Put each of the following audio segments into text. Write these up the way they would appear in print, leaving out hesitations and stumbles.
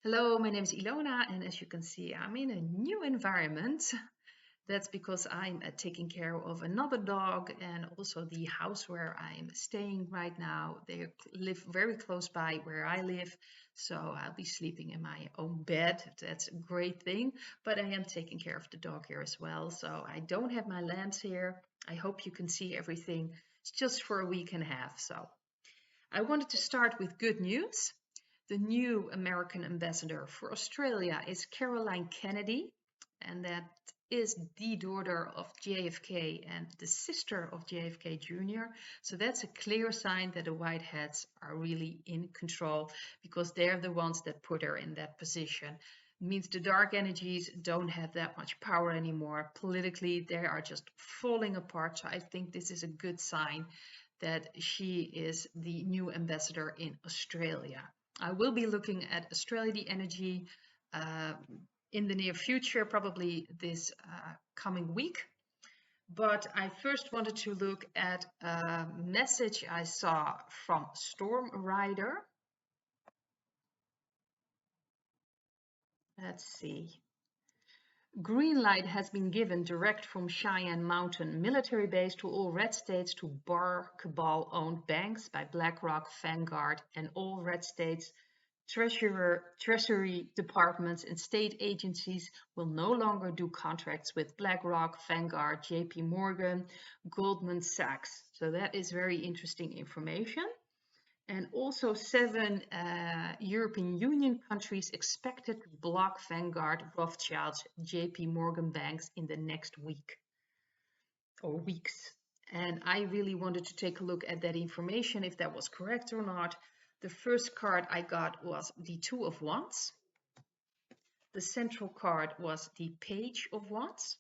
Hello, my name is Ilona, and as you can see, I'm in a new environment. That's because I'm taking care of another dog and also the house where I'm staying right now. They live very close by where I live, so I'll be sleeping in my own bed. That's a great thing, but I am taking care of the dog here as well, so I don't have my lamps here. I hope you can see everything. It's just for a week and a half, so I wanted to start with good news. The new American ambassador for Australia is Caroline Kennedy, and that is the daughter of JFK and the sister of JFK Jr. So that's a clear sign that the Whiteheads are really in control because they're the ones that put her in that position. It means the dark energies don't have that much power anymore. Politically, they are just falling apart. So I think this is a good sign that she is the new ambassador in Australia. I will be looking at Australia energy uh, in the near future, probably this coming week. But I first wanted to look at a message I saw from Storm Rider. Let's see. Green light has been given direct from Cheyenne Mountain military base to all red states to bar cabal-owned banks by BlackRock, Vanguard, and all red states treasury departments and state agencies will no longer do contracts with BlackRock, Vanguard, JP Morgan, Goldman Sachs. So that is very interesting information. And also 7 European Union countries expected to block Vanguard, Rothschild's, JP Morgan banks in the next week or weeks. And I really wanted to take a look at that information, if that was correct or not. The first card I got was the Two of Wands. The central card was the Page of Wands.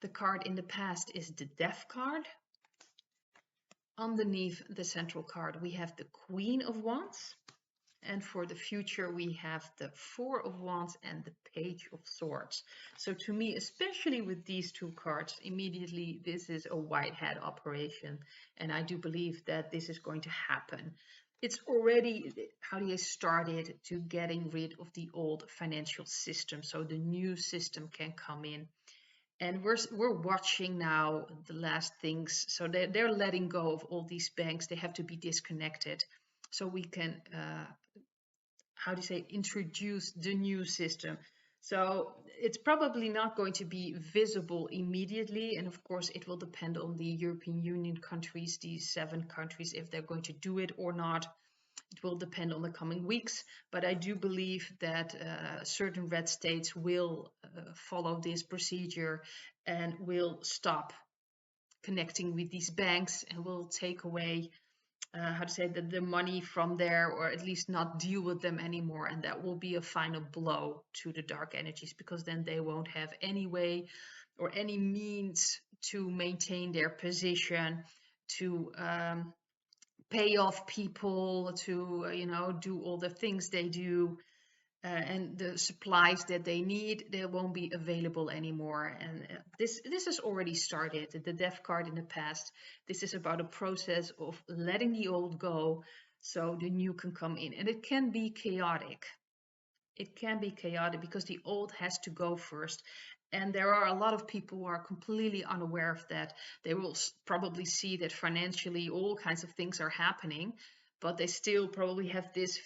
The card in the past is the Death card. Underneath the central card, we have the Queen of Wands. And for the future, we have the Four of Wands and the Page of Swords. So to me, especially with these two cards, immediately this is a Whitehead operation. And I do believe that this is going to happen. It's already, how do you started to getting rid of the old financial system so the new system can come in. And we're watching now the last things. So they're letting go of all these banks. They have to be disconnected so we can how do you say, introduce the new system. So it's probably not going to be visible immediately. And of course, it will depend on the European Union countries, these 7 countries, if they're going to do it or not. It will depend on the coming weeks. But I do believe that certain red states will follow this procedure and will stop connecting with these banks and will take away how to say that the money from there, or at least not deal with them anymore, and that will be a final blow to the dark energies because then they won't have any way or any means to maintain their position, to pay off people, to do all the things they do, and the supplies that they need, they won't be available anymore. And this has already started. The Death card in the past, this is about a process of letting the old go so the new can come in. And it can be chaotic. It can be chaotic because the old has to go first. And there are a lot of people who are completely unaware of that. They will probably see that financially all kinds of things are happening, but they still probably have this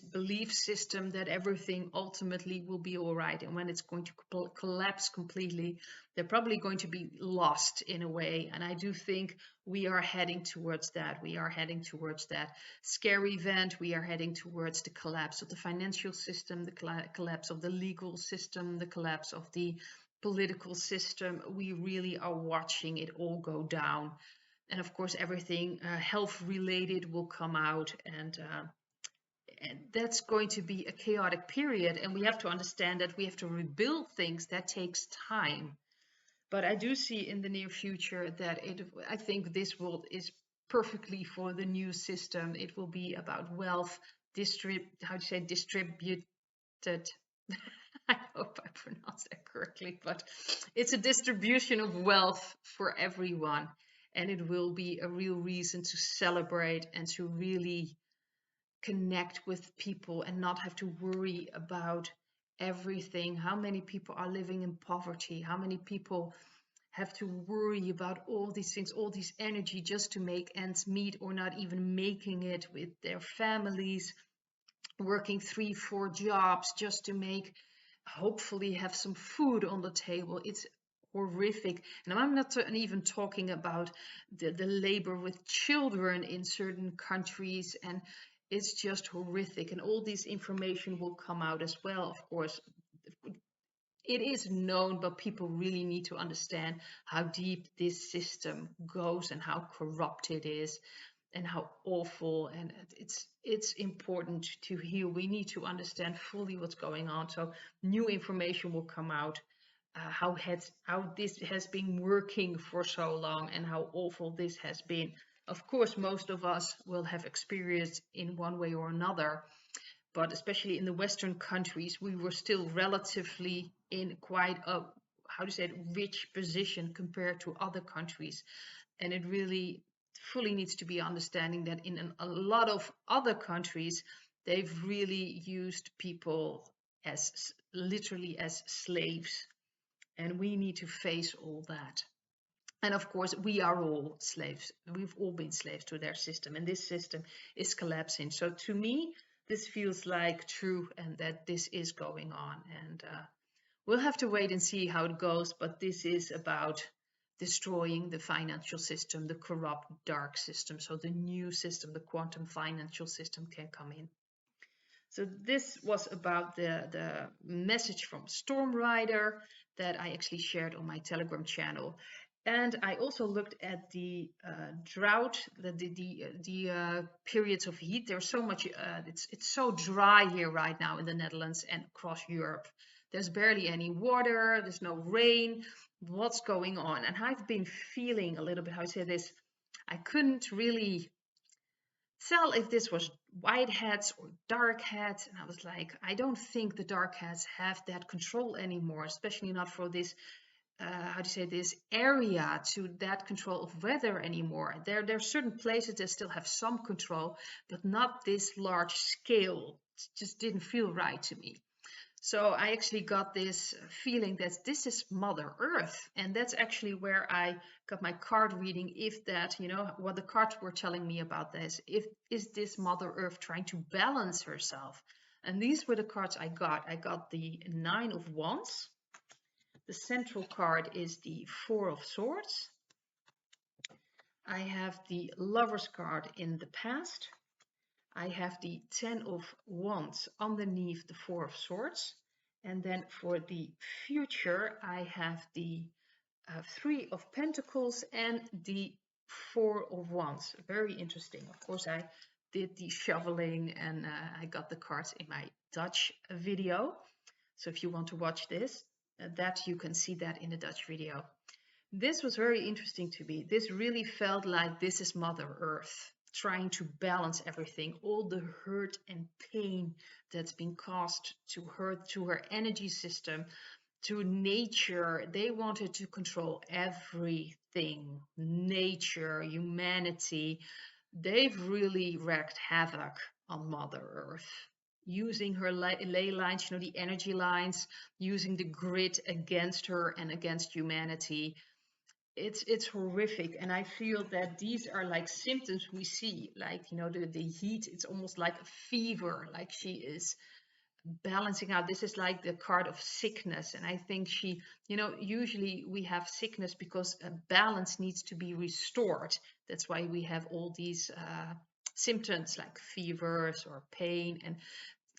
belief system that everything ultimately will be all right. And when it's going to collapse completely, they're probably going to be lost in a way. And I do think we are heading towards that. We are heading towards that scary event. We are heading towards the collapse of the financial system, the collapse of the legal system, the collapse of the political system. We really are watching it all go down. And of course, everything health related will come out, and that's going to be a chaotic period. And we have to understand that we have to rebuild things. That takes time. But I do see in the near future that I think this world is perfectly for the new system. It will be about wealth, distributed. I hope I pronounced that correctly, but it's a distribution of wealth for everyone. And it will be a real reason to celebrate and to really connect with people and not have to worry about everything. How many people are living in poverty? How many people have to worry about all these things, all this energy just to make ends meet, or not even making it with their families, working 3-4 jobs just to make, hopefully have some food on the table. It's horrific. And I'm not even talking about the labor with children in certain countries, and it's just horrific. And all this information will come out as well, of course. It is known, but people really need to understand how deep this system goes and how corrupt it is and how awful. And it's important to heal. We need to understand fully what's going on. So new information will come out, how this has been working for so long and how awful this has been. Of course, most of us will have experienced in one way or another, but especially in the Western countries, we were still relatively in quite a, how to say it, rich position compared to other countries. And it really fully needs to be understanding that in a lot of other countries, they've really used people as literally as slaves. And we need to face all that. And of course, we are all slaves. We've all been slaves to their system, and this system is collapsing. So to me, this feels like true, and that this is going on. And we'll have to wait and see how it goes. But this is about destroying the financial system, the corrupt, dark system. So the new system, the quantum financial system, can come in. So this was about the message from Storm Rider that I actually shared on my Telegram channel. And I also looked at the drought, the periods of heat. There's so much, it's so dry here right now in the Netherlands and across Europe. There's barely any water, there's no rain. What's going on? And I've been feeling a little bit, how I say this, I couldn't really tell if this was white hats or dark hats. And I was like, I don't think the dark hats have that control anymore, especially not for this how do you say, this area, to that control of weather anymore. There are certain places that still have some control, but not this large scale. It just didn't feel right to me. So I actually got this feeling that this is Mother Earth, and that's actually where I got my card reading. If that, what the cards were telling me about this, is this Mother Earth trying to balance herself? And these were the cards I got. I got the 9 of Wands. The central card is the 4 of Swords. I have the Lover's card in the past. I have the 10 of Wands underneath the 4 of Swords. And then for the future, I have the 3 of Pentacles and the 4 of Wands. Very interesting. Of course, I did the shoveling and I got the cards in my Dutch video. So if you want to watch this, that you can see that in the Dutch video. This was very interesting to me. This really felt like this is Mother Earth trying to balance everything, all the hurt and pain that's been caused to her energy system, to nature. They wanted to control everything, nature, humanity. They've really wreaked havoc on Mother Earth, using her ley lines, the energy lines, using the grid against her and against humanity. It's horrific. And I feel that these are like symptoms we see, like, the heat. It's almost like a fever, like she is balancing out. This is like the card of sickness. And I think she, usually we have sickness because a balance needs to be restored. That's why we have all these symptoms like fevers or pain. And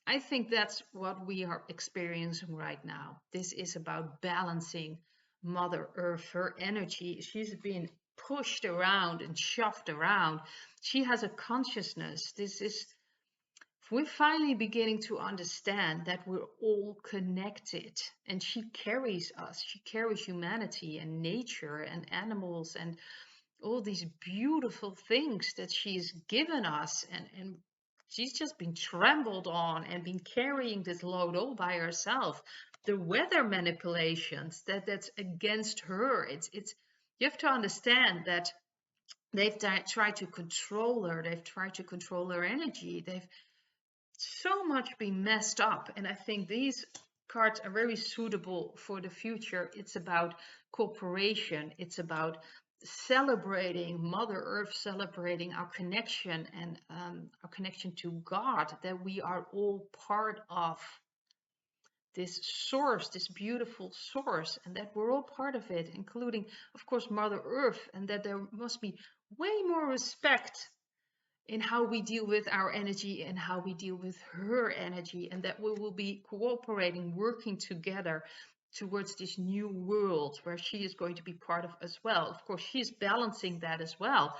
I think that's what we are experiencing right now. This is about balancing Mother Earth, her energy. She's been pushed around and shoved around. She has a consciousness. We're finally beginning to understand that we're all connected, and she carries us. She carries humanity and nature and animals and all these beautiful things that she's given us, and she's just been trampled on and been carrying this load all by herself. The weather manipulations, that's against her. It's you have to understand that they've tried to control her. They've tried to control her energy. They've so much been messed up. And I think these cards are very suitable for the future. It's about cooperation. It's about celebrating Mother Earth, celebrating our connection and our connection to God, that we are all part of this source, this beautiful source, and that we're all part of it, including, of course, Mother Earth, and that there must be way more respect in how we deal with our energy and how we deal with her energy, and that we will be cooperating, working together towards this new world where she is going to be part of as well. Of course, she's balancing that as well.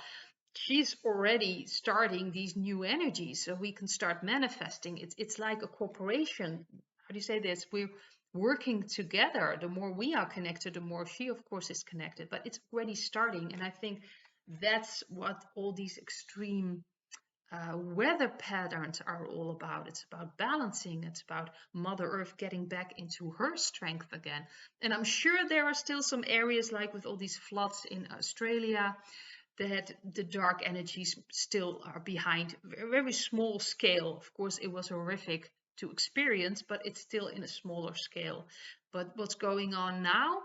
She's already starting these new energies, so we can start manifesting. It's like a corporation. How do you say this? We're working together. The more we are connected, the more she, of course, is connected. But it's already starting, and I think that's what all these extreme weather patterns are all about. It's about balancing. It's about Mother Earth getting back into her strength again. And I'm sure there are still some areas, like with all these floods in Australia, that the dark energies still are behind. Very small scale. Of course, it was horrific to experience, but it's still in a smaller scale. But what's going on now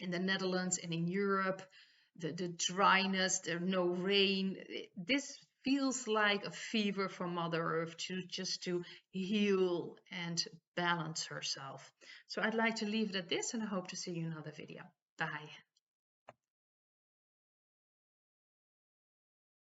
in the Netherlands and in Europe, the dryness, there's no rain. This feels like a fever from Mother Earth to heal and balance herself. So I'd like to leave it at this, and I hope to see you in another video. Bye.